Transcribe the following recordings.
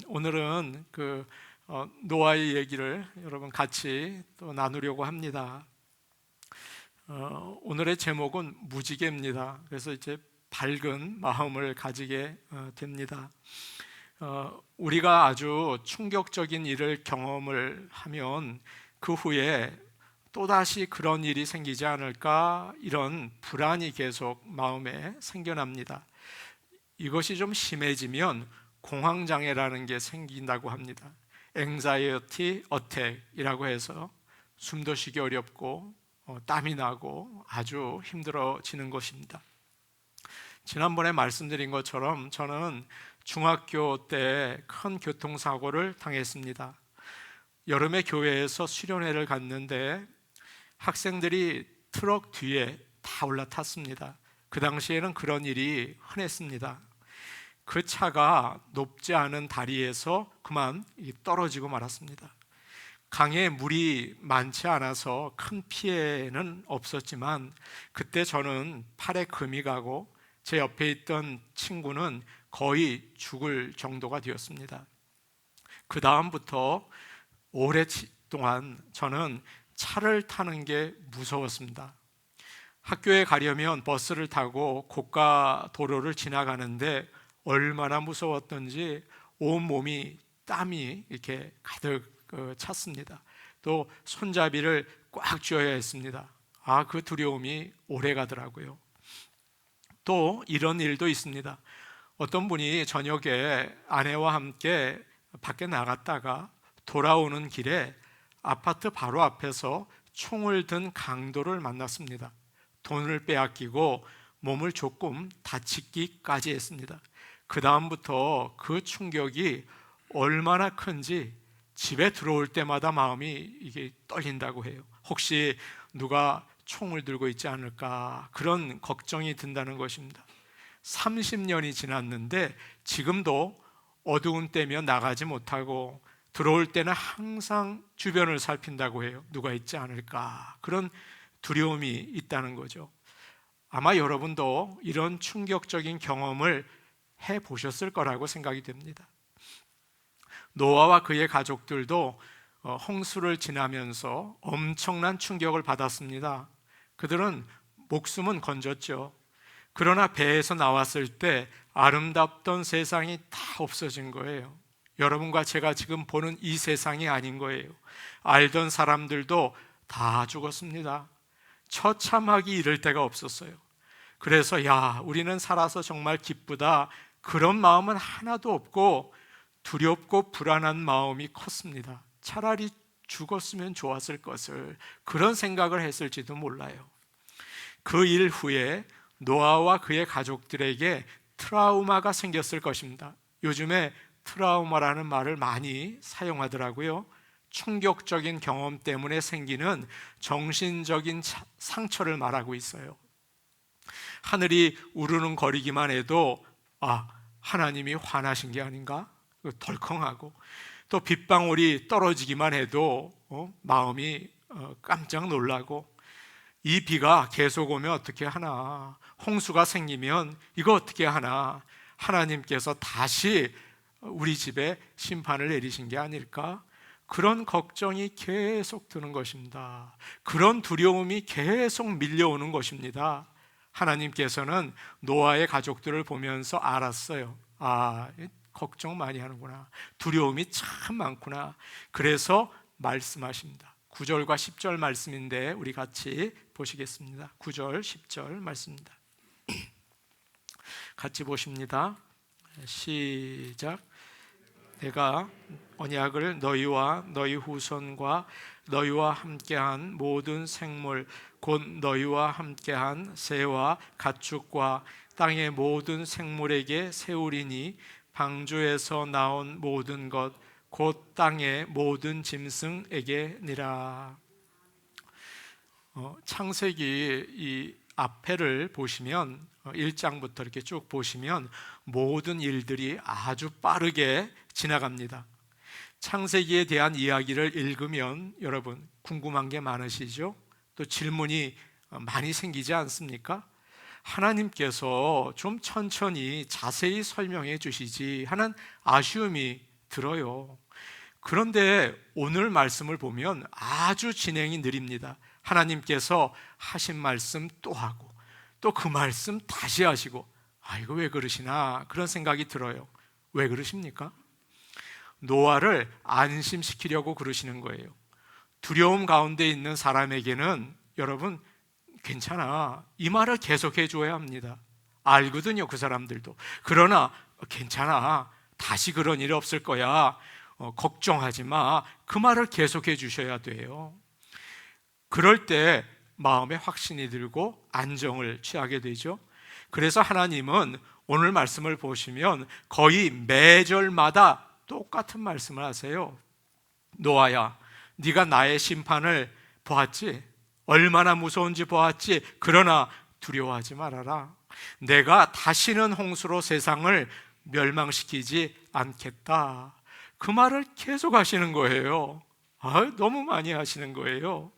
오늘은 노아의 얘기를 여러분 같이 또 나누려고 합니다. 오늘의 제목은 무지개입니다. 그래서 이제 밝은 마음을 가지게 됩니다. 우리가 아주 충격적인 일을 경험을 하면 그 후에 또다시 그런 일이 생기지 않을까, 이런 불안이 계속 마음에 생겨납니다. 이것이 좀 심해지면 공황장애라는 게 생긴다고 합니다. Anxiety Attack이라고 해서 숨도 쉬기 어렵고 땀이 나고 아주 힘들어지는 것입니다. 지난번에 말씀드린 것처럼 저는 중학교 때 큰 교통사고를 당했습니다. 여름에 교회에서 수련회를 갔는데 학생들이 트럭 뒤에 다 올라탔습니다. 그 당시에는 그런 일이 흔했습니다. 그 차가 높지 않은 다리에서 그만 떨어지고 말았습니다. 강에 물이 많지 않아서 큰 피해는 없었지만 그때 저는 팔에 금이 가고 제 옆에 있던 친구는 거의 죽을 정도가 되었습니다. 그 다음부터 오랫동안 저는 차를 타는 게 무서웠습니다. 학교에 가려면 버스를 타고 고가 도로를 지나가는데 얼마나 무서웠던지 온몸이 땀이 이렇게 가득 찼습니다. 또 손잡이를 꽉 쥐어야 했습니다. 그 두려움이 오래 가더라고요. 또 이런 일도 있습니다. 어떤 분이 저녁에 아내와 함께 밖에 나갔다가 돌아오는 길에 아파트 바로 앞에서 총을 든 강도를 만났습니다. 돈을 빼앗기고 몸을 조금 다치기까지 했습니다. 그 다음부터 그 충격이 얼마나 큰지 집에 들어올 때마다 마음이 이게 떨린다고 해요. 혹시 누가 총을 들고 있지 않을까, 그런 걱정이 든다는 것입니다. 30년이 지났는데 지금도 어두운 때면 나가지 못하고 들어올 때는 항상 주변을 살핀다고 해요. 누가 있지 않을까, 그런 두려움이 있다는 거죠. 아마 여러분도 이런 충격적인 경험을 해보셨을 거라고 생각이 됩니다. 노아와 그의 가족들도 홍수를 지나면서 엄청난 충격을 받았습니다. 그들은 목숨은 건졌죠. 그러나 배에서 나왔을 때 아름답던 세상이 다 없어진 거예요. 여러분과 제가 지금 보는 이 세상이 아닌 거예요. 알던 사람들도 다 죽었습니다. 처참하기 이를 데가 없었어요. 그래서 우리는 살아서 정말 기쁘다, 그런 마음은 하나도 없고 두렵고 불안한 마음이 컸습니다. 차라리 죽었으면 좋았을 것을, 그런 생각을 했을지도 몰라요. 그 일 후에 노아와 그의 가족들에게 트라우마가 생겼을 것입니다. 요즘에 트라우마라는 말을 많이 사용하더라고요. 충격적인 경험 때문에 생기는 정신적인 상처를 말하고 있어요. 하늘이 우르릉거리기만 해도 하나님이 화나신 게 아닌가? 덜컹하고, 또 빗방울이 떨어지기만 해도 마음이 깜짝 놀라고, 이 비가 계속 오면 어떻게 하나, 홍수가 생기면 이거 어떻게 하나, 하나님께서 다시 우리 집에 심판을 내리신 게 아닐까, 그런 걱정이 계속 드는 것입니다. 그런 두려움이 계속 밀려오는 것입니다. 하나님께서는 노아의 가족들을 보면서 알았어요. 걱정 많이 하는구나, 두려움이 참 많구나. 그래서 말씀하십니다. 9절과 10절 말씀인데 우리 같이 보시겠습니다. 9절 10절 말씀입니다. 같이 보십니다. 시작. 내가 언약을 너희와 너희 후손과 너희와 함께한 모든 생물 곧 너희와 함께한 새와 가축과 땅의 모든 생물에게 세우리니 방주에서 나온 모든 것 곧 땅의 모든 짐승에게니라. 창세기 이 앞에를 보시면 1장부터 이렇게 쭉 보시면 모든 일들이 아주 빠르게 지나갑니다. 창세기에 대한 이야기를 읽으면 여러분 궁금한 게 많으시죠? 또 질문이 많이 생기지 않습니까? 하나님께서 좀 천천히 자세히 설명해 주시지 하는 아쉬움이 들어요. 그런데 오늘 말씀을 보면 아주 진행이 느립니다. 하나님께서 하신 말씀 또 하고 또 그 말씀 다시 하시고, 이거 왜 그러시나 그런 생각이 들어요. 왜 그러십니까? 노아를 안심시키려고 그러시는 거예요. 두려움 가운데 있는 사람에게는 여러분, 괜찮아, 이 말을 계속해 줘야 합니다. 알거든요, 그 사람들도. 그러나 괜찮아, 다시 그런 일이 없을 거야, 걱정하지 마, 그 말을 계속해 주셔야 돼요. 그럴 때 마음에 확신이 들고 안정을 취하게 되죠. 그래서 하나님은 오늘 말씀을 보시면 거의 매절마다 똑같은 말씀을 하세요. 노아야, 네가 나의 심판을 보았지? 얼마나 무서운지 보았지? 그러나 두려워하지 말아라. 내가 다시는 홍수로 세상을 멸망시키지 않겠다. 그 말을 계속 하시는 거예요. 너무 많이 하시는 거예요.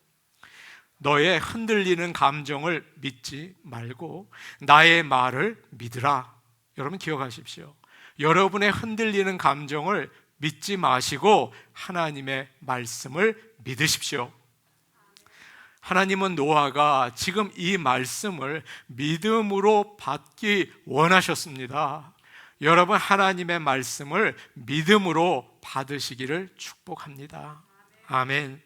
너의 흔들리는 감정을 믿지 말고 나의 말을 믿으라. 여러분 기억하십시오. 여러분의 흔들리는 감정을 믿지 마시고 하나님의 말씀을 믿으십시오. 하나님은 노아가 지금 이 말씀을 믿음으로 받기 원하셨습니다. 여러분, 하나님의 말씀을 믿음으로 받으시기를 축복합니다. 아멘.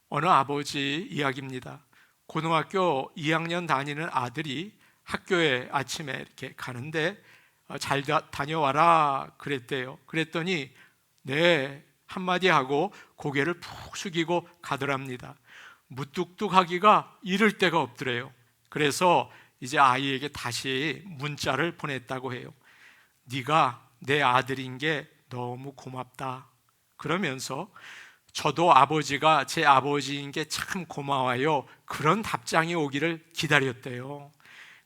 어느 아버지 이야기입니다. 고등학교 2학년 다니는 아들이 학교에 아침에 이렇게 가는데 잘 다녀와라 그랬대요. 그랬더니 네 한마디 하고 고개를 푹 숙이고 가더랍니다. 무뚝뚝하기가 이를 데가 없더래요. 그래서 이제 아이에게 다시 문자를 보냈다고 해요. 네가 내 아들인 게 너무 고맙다. 그러면서 저도 아버지가 제 아버지인 게 참 고마워요. 그런 답장이 오기를 기다렸대요.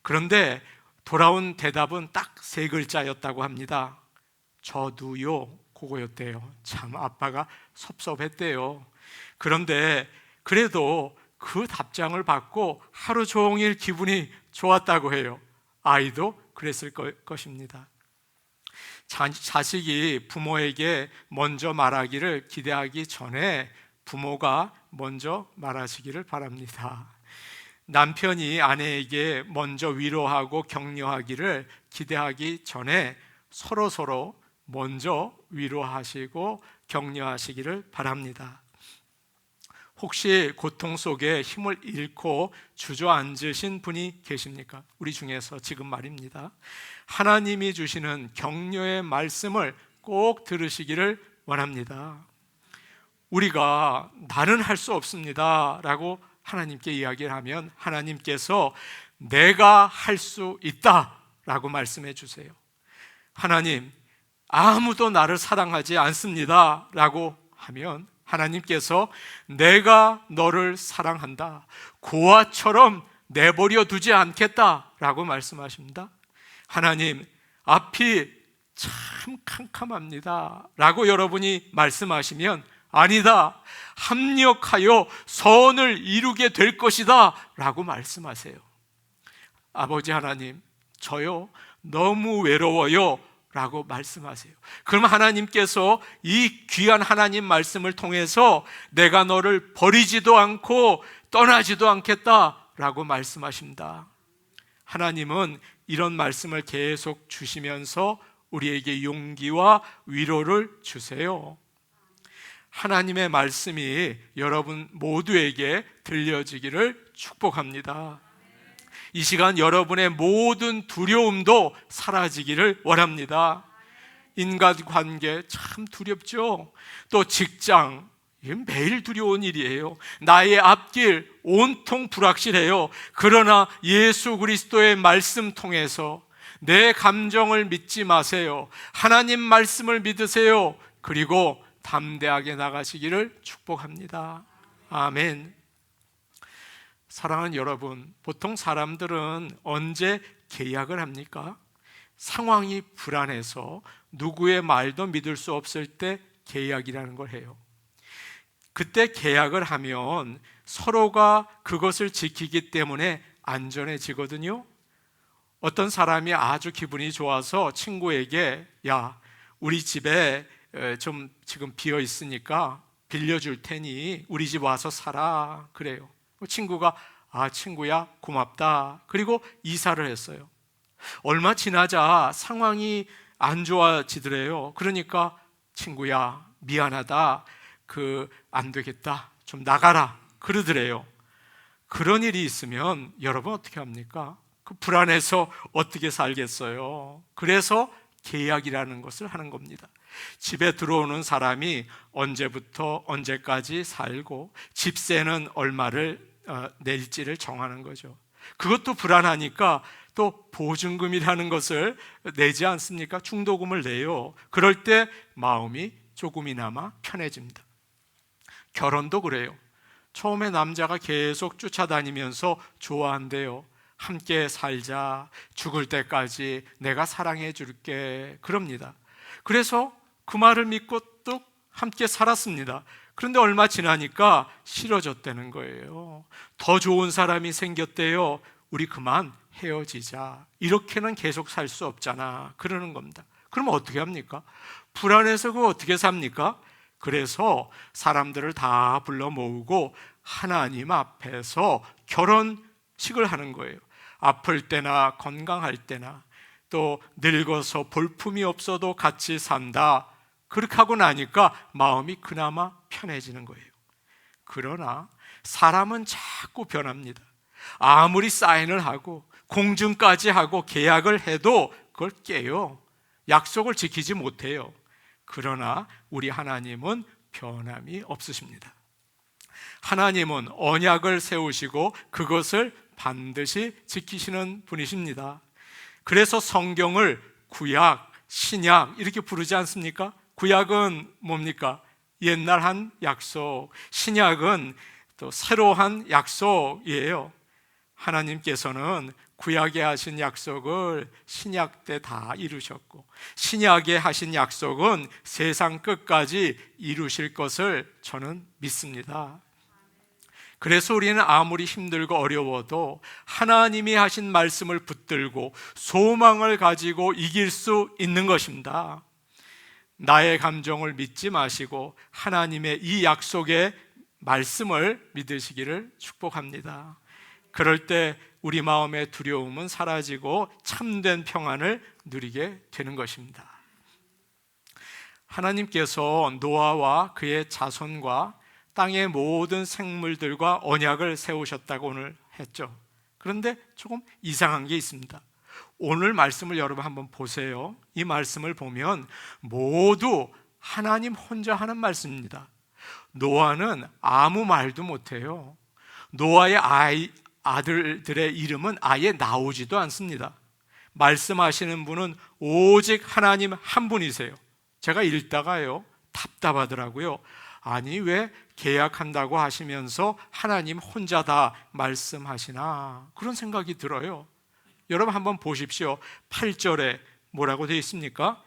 그런데 돌아온 대답은 딱 3글자였다고 합니다. 저도요. 그거였대요. 참 아빠가 섭섭했대요. 그런데 그래도 그 답장을 받고 하루 종일 기분이 좋았다고 해요. 아이도 그랬을 것입니다. 자식이 부모에게 먼저 말하기를 기대하기 전에 부모가 먼저 말하시기를 바랍니다. 남편이 아내에게 먼저 위로하고 격려하기를 기대하기 전에 서로 먼저 위로하시고 격려하시기를 바랍니다. 혹시 고통 속에 힘을 잃고 주저앉으신 분이 계십니까? 우리 중에서 지금 말입니다. 하나님이 주시는 격려의 말씀을 꼭 들으시기를 원합니다. 우리가 나는 할 수 없습니다 라고 하나님께 이야기를 하면 하나님께서 내가 할 수 있다 라고 말씀해 주세요. 하나님, 아무도 나를 사랑하지 않습니다 라고 하면 하나님께서 내가 너를 사랑한다, 고아처럼 내버려 두지 않겠다 라고 말씀하십니다. 하나님, 앞이 참 캄캄합니다 라고 여러분이 말씀하시면 아니다, 합력하여 선을 이루게 될 것이다 라고 말씀하세요. 아버지 하나님, 저요 너무 외로워요 라고 말씀하세요. 그럼 하나님께서 이 귀한 하나님 말씀을 통해서 내가 너를 버리지도 않고 떠나지도 않겠다 라고 말씀하십니다. 하나님은 이런 말씀을 계속 주시면서 우리에게 용기와 위로를 주세요. 하나님의 말씀이 여러분 모두에게 들려지기를 축복합니다. 이 시간 여러분의 모든 두려움도 사라지기를 원합니다. 인간관계 참 두렵죠. 또 직장, 매일 두려운 일이에요. 나의 앞길 온통 불확실해요. 그러나 예수 그리스도의 말씀 통해서 내 감정을 믿지 마세요. 하나님 말씀을 믿으세요. 그리고 담대하게 나가시기를 축복합니다. 아멘. 사랑하는 여러분, 보통 사람들은 언제 계약을 합니까? 상황이 불안해서 누구의 말도 믿을 수 없을 때 계약이라는 걸 해요. 그때 계약을 하면 서로가 그것을 지키기 때문에 안전해지거든요. 어떤 사람이 아주 기분이 좋아서 친구에게 야, 우리 집에 좀 지금 비어 있으니까 빌려줄 테니 우리 집 와서 살아. 그래요. 친구가 친구야 고맙다. 그리고 이사를 했어요. 얼마 지나자 상황이 안 좋아지더래요. 그러니까 친구야 미안하다. 안 되겠다. 좀 나가라. 그러더래요. 그런 일이 있으면 여러분 어떻게 합니까? 불안해서 어떻게 살겠어요? 그래서 계약이라는 것을 하는 겁니다. 집에 들어오는 사람이 언제부터 언제까지 살고 집세는 얼마를 낼지를 정하는 거죠. 그것도 불안하니까 또 보증금이라는 것을 내지 않습니까? 중도금을 내요. 그럴 때 마음이 조금이나마 편해집니다. 결혼도 그래요. 처음에 남자가 계속 쫓아다니면서 좋아한대요. 함께 살자, 죽을 때까지 내가 사랑해 줄게, 그럽니다. 그래서 그 말을 믿고 또 함께 살았습니다. 그런데 얼마 지나니까 싫어졌다는 거예요. 더 좋은 사람이 생겼대요. 우리 그만 헤어지자. 이렇게는 계속 살 수 없잖아. 그러는 겁니다. 그럼 어떻게 합니까? 불안해서 그거 어떻게 삽니까? 그래서 사람들을 다 불러 모으고 하나님 앞에서 결혼식을 하는 거예요. 아플 때나 건강할 때나 또 늙어서 볼품이 없어도 같이 산다. 그렇게 하고 나니까 마음이 그나마 편해지는 거예요. 그러나 사람은 자꾸 변합니다. 아무리 사인을 하고 공증까지 하고 계약을 해도 그걸 깨요. 약속을 지키지 못해요. 그러나 우리 하나님은 변함이 없으십니다. 하나님은 언약을 세우시고 그것을 반드시 지키시는 분이십니다. 그래서 성경을 구약, 신약 이렇게 부르지 않습니까? 구약은 뭡니까? 옛날 한 약속, 신약은 또 새로 한 약속이에요. 하나님께서는 구약에 하신 약속을 신약 때 다 이루셨고 신약에 하신 약속은 세상 끝까지 이루실 것을 저는 믿습니다. 그래서 우리는 아무리 힘들고 어려워도 하나님이 하신 말씀을 붙들고 소망을 가지고 이길 수 있는 것입니다. 나의 감정을 믿지 마시고 하나님의 이 약속의 말씀을 믿으시기를 축복합니다. 그럴 때 우리 마음의 두려움은 사라지고 참된 평안을 누리게 되는 것입니다. 하나님께서 노아와 그의 자손과 땅의 모든 생물들과 언약을 세우셨다고 오늘 했죠. 그런데 조금 이상한 게 있습니다. 오늘 말씀을 여러분 한번 보세요. 이 말씀을 보면 모두 하나님 혼자 하는 말씀입니다. 노아는 아무 말도 못해요. 노아의 아들들의 이름은 아예 나오지도 않습니다. 말씀하시는 분은 오직 하나님 한 분이세요. 제가 읽다가요 답답하더라고요. 아니 왜 계약한다고 하시면서 하나님 혼자 다 말씀하시나 그런 생각이 들어요. 여러분 한번 보십시오. 8절에 뭐라고 되어 있습니까?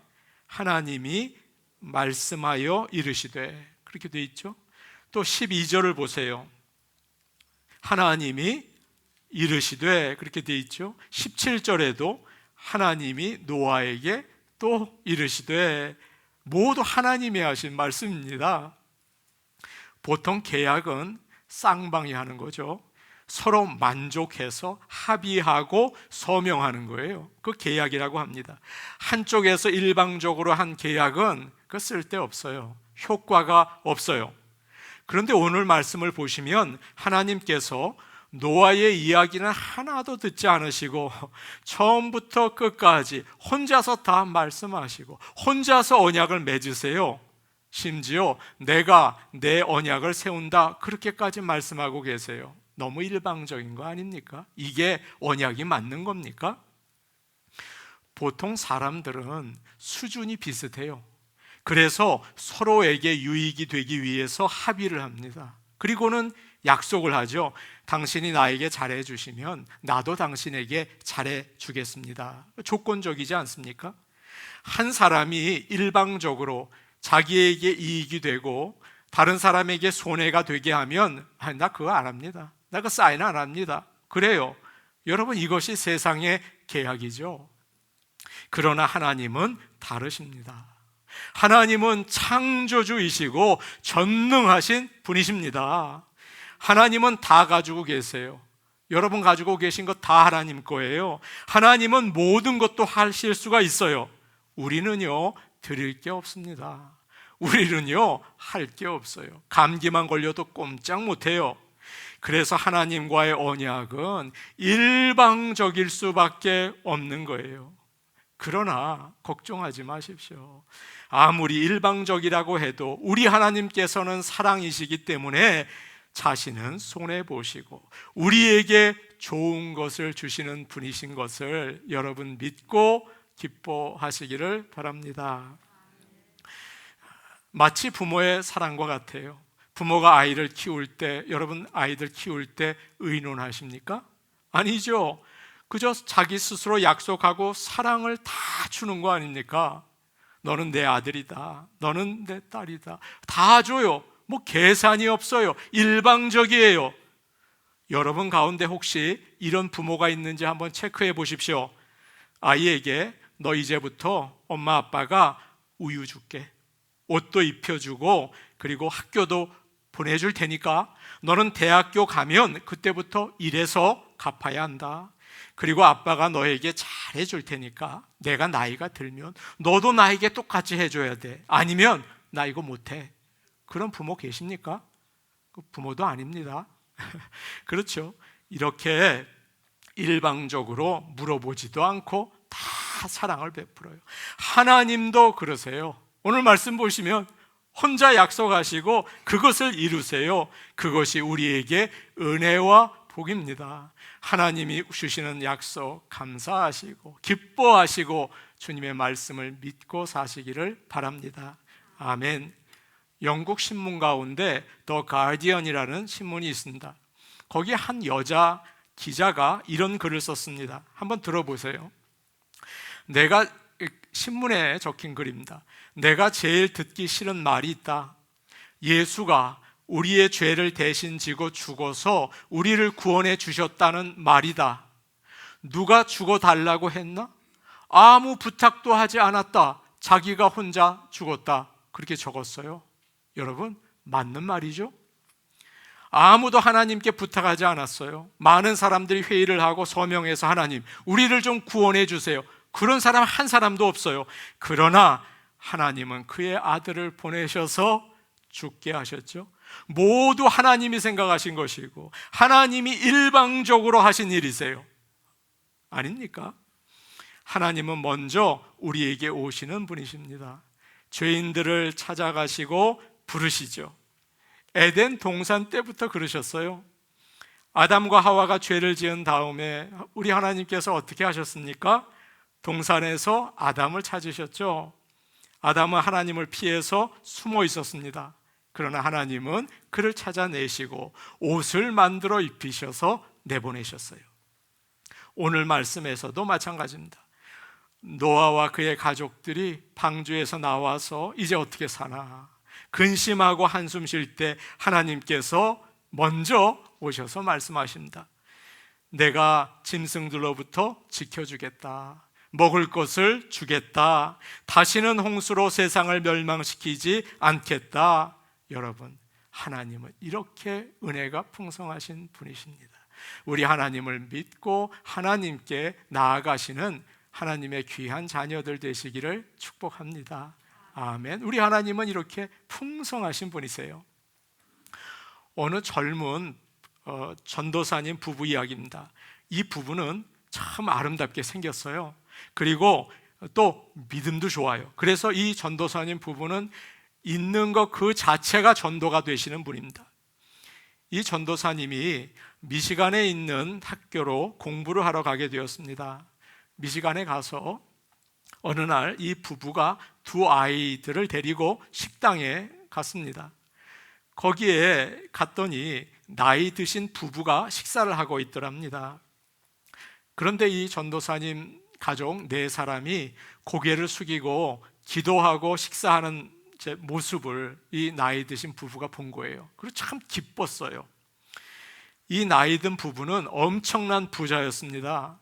하나님이 말씀하여 이르시되 그렇게 되어 있죠. 또 12절을 보세요. 하나님이 이르시되 그렇게 되어 있죠. 17절에도 하나님이 노아에게 또 이르시되 모두 하나님이 하신 말씀입니다. 보통 계약은 쌍방이 하는 거죠. 서로 만족해서 합의하고 서명하는 거예요. 그 계약이라고 합니다. 한쪽에서 일방적으로 한 계약은 그 쓸데없어요. 효과가 없어요. 그런데 오늘 말씀을 보시면 하나님께서 노아의 이야기는 하나도 듣지 않으시고 처음부터 끝까지 혼자서 다 말씀하시고 혼자서 언약을 맺으세요. 심지어 내가 내 언약을 세운다 그렇게까지 말씀하고 계세요. 너무 일방적인 거 아닙니까? 이게 언약이 맞는 겁니까? 보통 사람들은 수준이 비슷해요. 그래서 서로에게 유익이 되기 위해서 합의를 합니다. 그리고는 약속을 하죠. 당신이 나에게 잘해 주시면 나도 당신에게 잘해 주겠습니다. 조건적이지 않습니까? 한 사람이 일방적으로 자기에게 이익이 되고 다른 사람에게 손해가 되게 하면 나 그거 안 합니다. 나 그거 사인 안 합니다. 그래요. 여러분 이것이 세상의 계약이죠. 그러나 하나님은 다르십니다. 하나님은 창조주이시고 전능하신 분이십니다. 하나님은 다 가지고 계세요. 여러분 가지고 계신 것 다 하나님 거예요. 하나님은 모든 것도 하실 수가 있어요. 우리는요, 드릴 게 없습니다. 우리는요, 할 게 없어요. 감기만 걸려도 꼼짝 못해요. 그래서 하나님과의 언약은 일방적일 수밖에 없는 거예요. 그러나 걱정하지 마십시오. 아무리 일방적이라고 해도 우리 하나님께서는 사랑이시기 때문에 자신은 손해보시고 우리에게 좋은 것을 주시는 분이신 것을 여러분 믿고 기뻐하시기를 바랍니다. 마치 부모의 사랑과 같아요. 부모가 아이를 키울 때, 여러분 아이들 키울 때 의논하십니까? 아니죠. 그저 자기 스스로 약속하고 사랑을 다 주는 거 아닙니까? 너는 내 아들이다, 너는 내 딸이다, 다 줘요. 뭐 계산이 없어요. 일방적이에요. 여러분 가운데 혹시 이런 부모가 있는지 한번 체크해 보십시오. 아이에게 너 이제부터 엄마 아빠가 우유 줄게, 옷도 입혀주고 그리고 학교도 보내줄 테니까 너는 대학교 가면 그때부터 일해서 갚아야 한다. 그리고 아빠가 너에게 잘해줄 테니까 내가 나이가 들면 너도 나에게 똑같이 해줘야 돼. 아니면 나 이거 못해. 그런 부모 계십니까? 그 부모도 아닙니다. 그렇죠. 이렇게 일방적으로 물어보지도 않고 다 사랑을 베풀어요. 하나님도 그러세요. 오늘 말씀 보시면 혼자 약속하시고 그것을 이루세요. 그것이 우리에게 은혜와 복입니다. 하나님이 주시는 약속 감사하시고 기뻐하시고 주님의 말씀을 믿고 사시기를 바랍니다. 아멘. 영국 신문 가운데 더 가디언이라는 신문이 있습니다. 거기 한 여자 기자가 이런 글을 썼습니다. 한번 들어보세요. 신문에 적힌 글입니다. 내가 제일 듣기 싫은 말이 있다. 예수가 우리의 죄를 대신 지고 죽어서 우리를 구원해 주셨다는 말이다. 누가 죽어달라고 했나? 아무 부탁도 하지 않았다. 자기가 혼자 죽었다. 그렇게 적었어요. 여러분, 맞는 말이죠? 아무도 하나님께 부탁하지 않았어요. 많은 사람들이 회의를 하고 서명해서 하나님, 우리를 좀 구원해 주세요. 그런 사람 한 사람도 없어요. 그러나 하나님은 그의 아들을 보내셔서 죽게 하셨죠. 모두 하나님이 생각하신 것이고 하나님이 일방적으로 하신 일이세요. 아닙니까? 하나님은 먼저 우리에게 오시는 분이십니다. 죄인들을 찾아가시고 부르시죠. 에덴 동산 때부터 그러셨어요. 아담과 하와가 죄를 지은 다음에 우리 하나님께서 어떻게 하셨습니까? 동산에서 아담을 찾으셨죠. 아담은 하나님을 피해서 숨어 있었습니다. 그러나 하나님은 그를 찾아내시고 옷을 만들어 입히셔서 내보내셨어요. 오늘 말씀에서도 마찬가지입니다. 노아와 그의 가족들이 방주에서 나와서 이제 어떻게 사나 근심하고 한숨 쉴 때 하나님께서 먼저 오셔서 말씀하십니다. 내가 짐승들로부터 지켜주겠다. 먹을 것을 주겠다. 다시는 홍수로 세상을 멸망시키지 않겠다. 여러분, 하나님은 이렇게 은혜가 풍성하신 분이십니다. 우리 하나님을 믿고 하나님께 나아가시는 하나님의 귀한 자녀들 되시기를 축복합니다. 아멘. 우리 하나님은 이렇게 풍성하신 분이세요. 어느 젊은 전도사님 부부 이야기입니다. 이 부부는 참 아름답게 생겼어요. 그리고 또 믿음도 좋아요. 그래서 이 전도사님 부부는 있는 것 그 자체가 전도가 되시는 분입니다. 이 전도사님이 미시간에 있는 학교로 공부를 하러 가게 되었습니다. 미시간에 가서 어느 날 이 부부가 두 아이들을 데리고 식당에 갔습니다. 거기에 갔더니 나이 드신 부부가 식사를 하고 있더랍니다. 그런데 이 전도사님 가족 네 사람이 고개를 숙이고 기도하고 식사하는 모습을 이 나이 드신 부부가 본 거예요. 그리고 참 기뻤어요. 이 나이 든 부부는 엄청난 부자였습니다.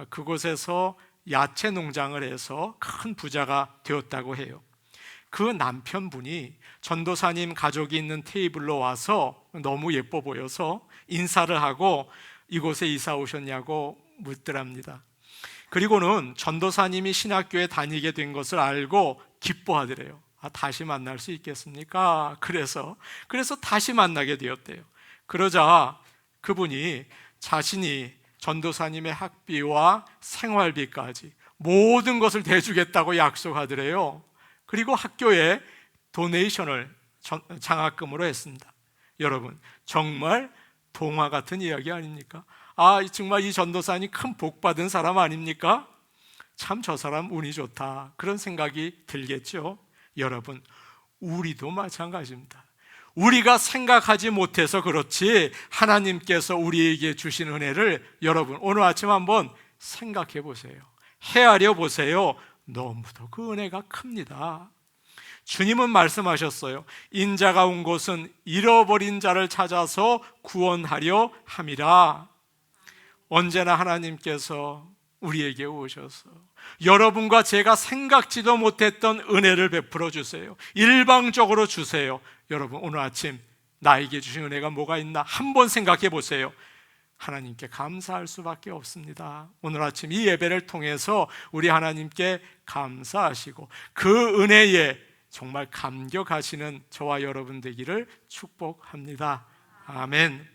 그곳에서 야채 농장을 해서 큰 부자가 되었다고 해요. 그 남편분이 전도사님 가족이 있는 테이블로 와서 너무 예뻐 보여서 인사를 하고 이곳에 이사 오셨냐고 묻더랍니다. 그리고는 전도사님이 신학교에 다니게 된 것을 알고 기뻐하더래요. 다시 만날 수 있겠습니까? 그래서 다시 만나게 되었대요. 그러자 그분이 자신이 전도사님의 학비와 생활비까지 모든 것을 대주겠다고 약속하더래요. 그리고 학교에 도네이션을 장학금으로 했습니다. 여러분, 정말 동화 같은 이야기 아닙니까? 정말 이 전도사님 큰 복 받은 사람 아닙니까? 참 저 사람 운이 좋다, 그런 생각이 들겠죠. 여러분, 우리도 마찬가지입니다. 우리가 생각하지 못해서 그렇지 하나님께서 우리에게 주신 은혜를 여러분 오늘 아침 한번 생각해 보세요. 헤아려 보세요. 너무도 그 은혜가 큽니다. 주님은 말씀하셨어요. 인자가 온 곳은 잃어버린 자를 찾아서 구원하려 함이라. 언제나 하나님께서 우리에게 오셔서 여러분과 제가 생각지도 못했던 은혜를 베풀어 주세요. 일방적으로 주세요. 여러분, 오늘 아침 나에게 주신 은혜가 뭐가 있나 한번 생각해 보세요. 하나님께 감사할 수밖에 없습니다. 오늘 아침 이 예배를 통해서 우리 하나님께 감사하시고 그 은혜에 정말 감격하시는 저와 여러분 되기를 축복합니다. 아멘.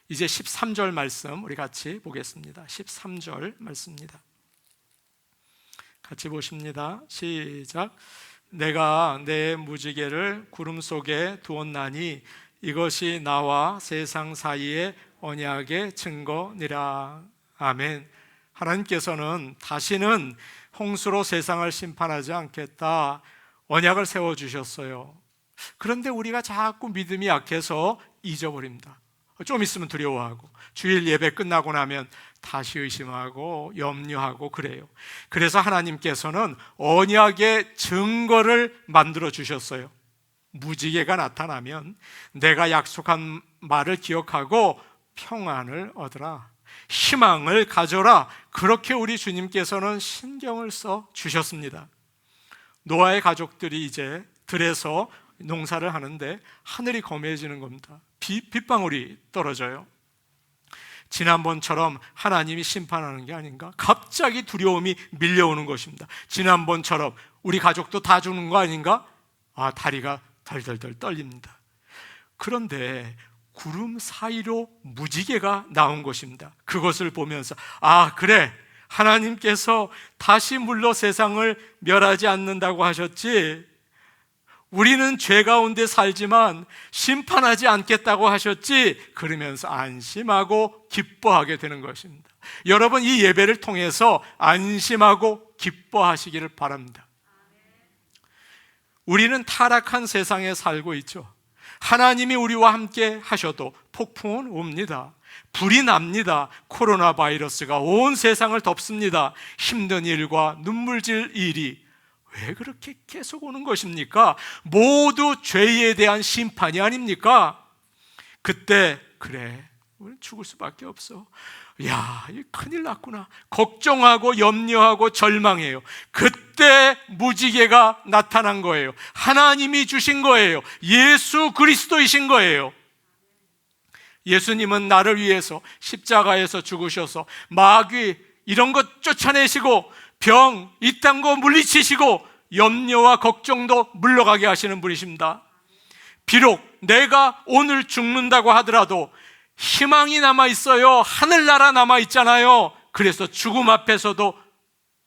이제 13절 말씀 우리 같이 보겠습니다. 13절 말씀입니다. 같이 보십니다. 시작. 내가 내 무지개를 구름 속에 두었나니 이것이 나와 세상 사이의 언약의 증거니라. 아멘. 하나님께서는 다시는 홍수로 세상을 심판하지 않겠다 언약을 세워주셨어요. 그런데 우리가 자꾸 믿음이 약해서 잊어버립니다. 좀 있으면 두려워하고 주일 예배 끝나고 나면 다시 의심하고 염려하고 그래요. 그래서 하나님께서는 언약의 증거를 만들어 주셨어요. 무지개가 나타나면 내가 약속한 말을 기억하고 평안을 얻으라, 희망을 가져라, 그렇게 우리 주님께서는 신경을 써 주셨습니다. 노아의 가족들이 이제 들에서 농사를 하는데 하늘이 검해지는 겁니다. 빗방울이 떨어져요. 지난번처럼 하나님이 심판하는 게 아닌가? 갑자기 두려움이 밀려오는 것입니다. 지난번처럼 우리 가족도 다 죽는 거 아닌가? 다리가 덜덜덜 떨립니다. 그런데 구름 사이로 무지개가 나온 것입니다. 그것을 보면서 그래, 하나님께서 다시 물로 세상을 멸하지 않는다고 하셨지, 우리는 죄 가운데 살지만 심판하지 않겠다고 하셨지, 그러면서 안심하고 기뻐하게 되는 것입니다. 여러분, 이 예배를 통해서 안심하고 기뻐하시기를 바랍니다. 우리는 타락한 세상에 살고 있죠. 하나님이 우리와 함께 하셔도 폭풍은 옵니다. 불이 납니다. 코로나 바이러스가 온 세상을 덮습니다. 힘든 일과 눈물질 일이 왜 그렇게 계속 오는 것입니까? 모두 죄에 대한 심판이 아닙니까? 그때 그래, 우리는 죽을 수밖에 없어. 큰일 났구나. 걱정하고 염려하고 절망해요. 그때 무지개가 나타난 거예요. 하나님이 주신 거예요. 예수 그리스도이신 거예요. 예수님은 나를 위해서 십자가에서 죽으셔서 마귀 이런 것 쫓아내시고 병 이딴 거 물리치시고 염려와 걱정도 물러가게 하시는 분이십니다. 비록 내가 오늘 죽는다고 하더라도 희망이 남아있어요. 하늘나라 남아있잖아요. 그래서 죽음 앞에서도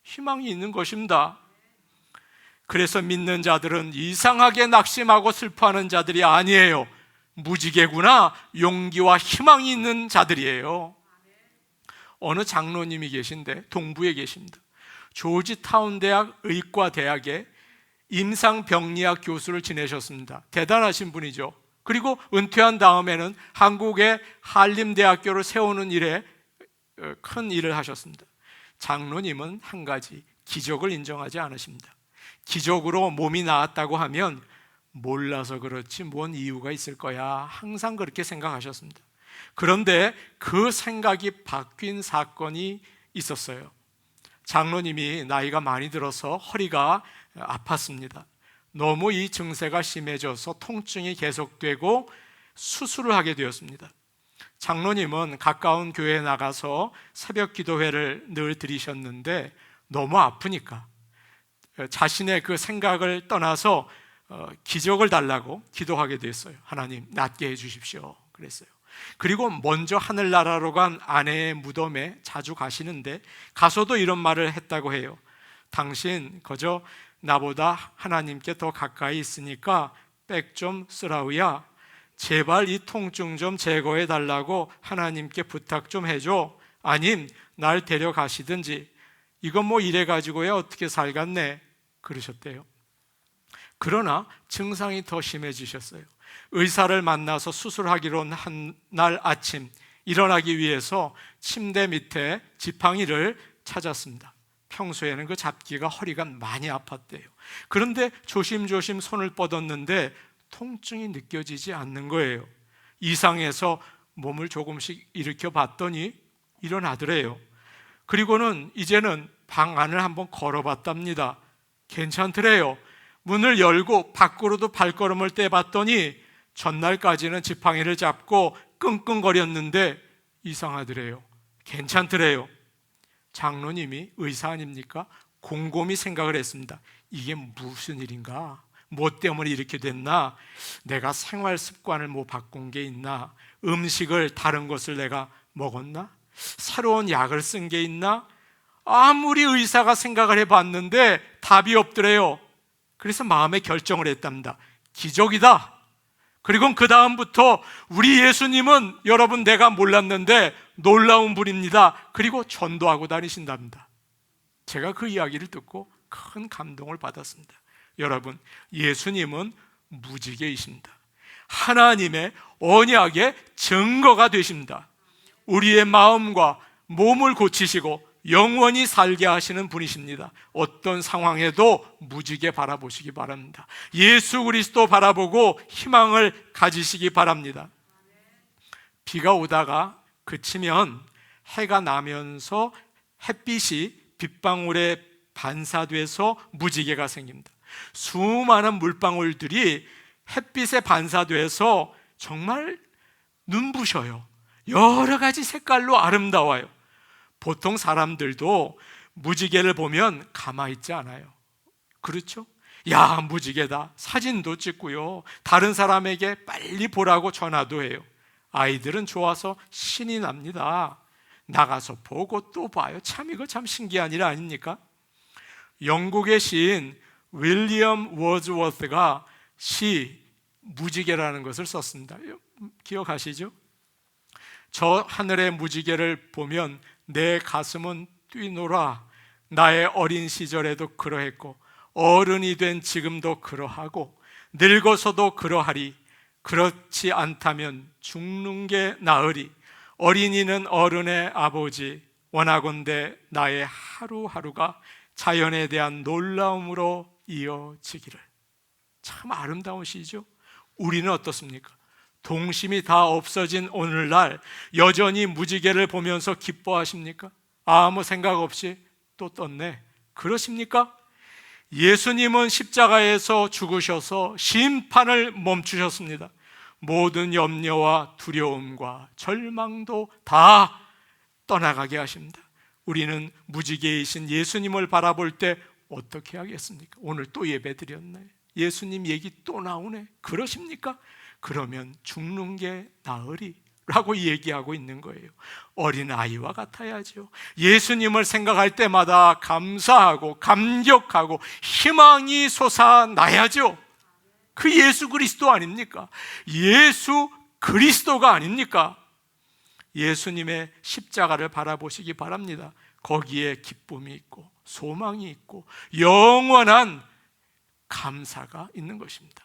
희망이 있는 것입니다. 그래서 믿는 자들은 이상하게 낙심하고 슬퍼하는 자들이 아니에요. 무지개구나, 용기와 희망이 있는 자들이에요. 어느 장로님이 계신데 동부에 계십니다. 조지타운 대학 의과대학에 임상병리학 교수를 지내셨습니다. 대단하신 분이죠. 그리고 은퇴한 다음에는 한국의 한림대학교를 세우는 일에 큰 일을 하셨습니다. 장로님은 한 가지, 기적을 인정하지 않으십니다. 기적으로 몸이 나았다고 하면 몰라서 그렇지 뭔 이유가 있을 거야, 항상 그렇게 생각하셨습니다. 그런데 그 생각이 바뀐 사건이 있었어요. 장로님이 나이가 많이 들어서 허리가 아팠습니다. 너무 이 증세가 심해져서 통증이 계속되고 수술을 하게 되었습니다. 장로님은 가까운 교회에 나가서 새벽 기도회를 늘 드리셨는데 너무 아프니까 자신의 그 생각을 떠나서 기적을 달라고 기도하게 됐어요. 하나님, 낫게 해주십시오. 그랬어요. 그리고 먼저 하늘나라로 간 아내의 무덤에 자주 가시는데 가서도 이런 말을 했다고 해요. 당신 그저 나보다 하나님께 더 가까이 있으니까 백 좀 쓰라우야, 제발 이 통증 좀 제거해 달라고 하나님께 부탁 좀 해줘. 아님 날 데려가시든지. 이건 뭐 이래가지고야 어떻게 살겠네, 그러셨대요. 그러나 증상이 더 심해지셨어요. 의사를 만나서 수술하기로 한 날 아침 일어나기 위해서 침대 밑에 지팡이를 찾았습니다. 평소에는 그 잡기가 허리가 많이 아팠대요. 그런데 조심조심 손을 뻗었는데 통증이 느껴지지 않는 거예요. 이상해서 몸을 조금씩 일으켜 봤더니 일어나더래요. 그리고는 이제는 방 안을 한번 걸어봤답니다. 괜찮더래요. 문을 열고 밖으로도 발걸음을 떼봤더니 전날까지는 지팡이를 잡고 끙끙거렸는데 이상하더래요. 괜찮더래요. 장로님이 의사 아닙니까? 곰곰이 생각을 했습니다. 이게 무슨 일인가? 뭐 때문에 이렇게 됐나? 내가 생활 습관을 뭐 바꾼 게 있나? 음식을 다른 것을 내가 먹었나? 새로운 약을 쓴 게 있나? 아무리 의사가 생각을 해봤는데 답이 없더래요. 그래서 마음의 결정을 했답니다. 기적이다. 그리고 그 다음부터 우리 예수님은 여러분 내가 몰랐는데 놀라운 분입니다. 그리고 전도하고 다니신답니다. 제가 그 이야기를 듣고 큰 감동을 받았습니다. 여러분, 예수님은 무지개이십니다. 하나님의 언약의 증거가 되십니다. 우리의 마음과 몸을 고치시고 영원히 살게 하시는 분이십니다. 어떤 상황에도 무지개 바라보시기 바랍니다. 예수 그리스도 바라보고 희망을 가지시기 바랍니다. 비가 오다가 그치면 해가 나면서 햇빛이 빗방울에 반사돼서 무지개가 생깁니다. 수많은 물방울들이 햇빛에 반사돼서 정말 눈부셔요. 여러 가지 색깔로 아름다워요. 보통 사람들도 무지개를 보면 가만히 있지 않아요. 그렇죠? 야, 무지개다. 사진도 찍고요. 다른 사람에게 빨리 보라고 전화도 해요. 아이들은 좋아서 신이 납니다. 나가서 보고 또 봐요. 참 이거 참 신기한 일 아닙니까? 영국의 시인 윌리엄 워즈워스가 시 무지개라는 것을 썼습니다. 기억하시죠? 저 하늘의 무지개를 보면 내 가슴은 뛰노라. 나의 어린 시절에도 그러했고 어른이 된 지금도 그러하고 늙어서도 그러하리. 그렇지 않다면 죽는 게 나으리. 어린이는 어른의 아버지. 원하건대 나의 하루하루가 자연에 대한 놀라움으로 이어지기를. 참 아름다운 시죠. 우리는 어떻습니까? 동심이 다 없어진 오늘날 여전히 무지개를 보면서 기뻐하십니까? 아무 생각 없이 또 떴네, 그러십니까? 예수님은 십자가에서 죽으셔서 심판을 멈추셨습니다. 모든 염려와 두려움과 절망도 다 떠나가게 하십니다. 우리는 무지개이신 예수님을 바라볼 때 어떻게 하겠습니까? 오늘 또 예배드렸네, 예수님 얘기 또 나오네, 그러십니까? 그러면 죽는 게 나으리 라고 얘기하고 있는 거예요. 어린아이와 같아야죠. 예수님을 생각할 때마다 감사하고 감격하고 희망이 솟아나야죠. 그 예수 그리스도 아닙니까? 예수 그리스도가 아닙니까? 예수님의 십자가를 바라보시기 바랍니다. 거기에 기쁨이 있고 소망이 있고 영원한 감사가 있는 것입니다.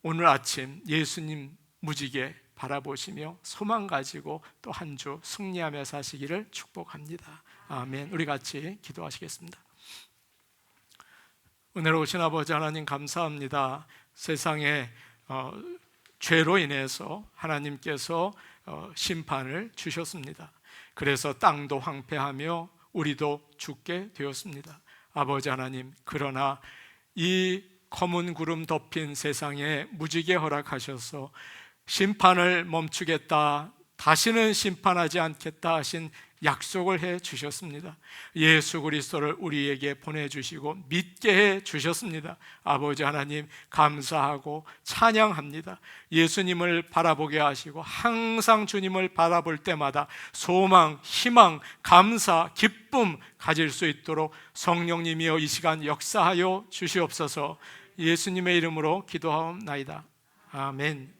오늘 아침 예수님 무지개 바라보시며 소망 가지고 또 한 주 승리하며 사시기를 축복합니다. 아멘. 우리 같이 기도하시겠습니다. 은혜로우신 아버지 하나님, 감사합니다. 세상에 죄로 인해서 하나님께서 심판을 주셨습니다. 그래서 땅도 황폐하며 우리도 죽게 되었습니다. 아버지 하나님, 그러나 이 검은 구름 덮인 세상에 무지개 허락하셔서 심판을 멈추겠다, 다시는 심판하지 않겠다 하신 약속을 해 주셨습니다. 예수 그리스도를 우리에게 보내주시고 믿게 해 주셨습니다. 아버지 하나님 감사하고 찬양합니다. 예수님을 바라보게 하시고 항상 주님을 바라볼 때마다 소망, 희망, 감사, 기쁨 가질 수 있도록 성령님이여 이 시간 역사하여 주시옵소서. 예수님의 이름으로 기도하옵나이다. 아멘.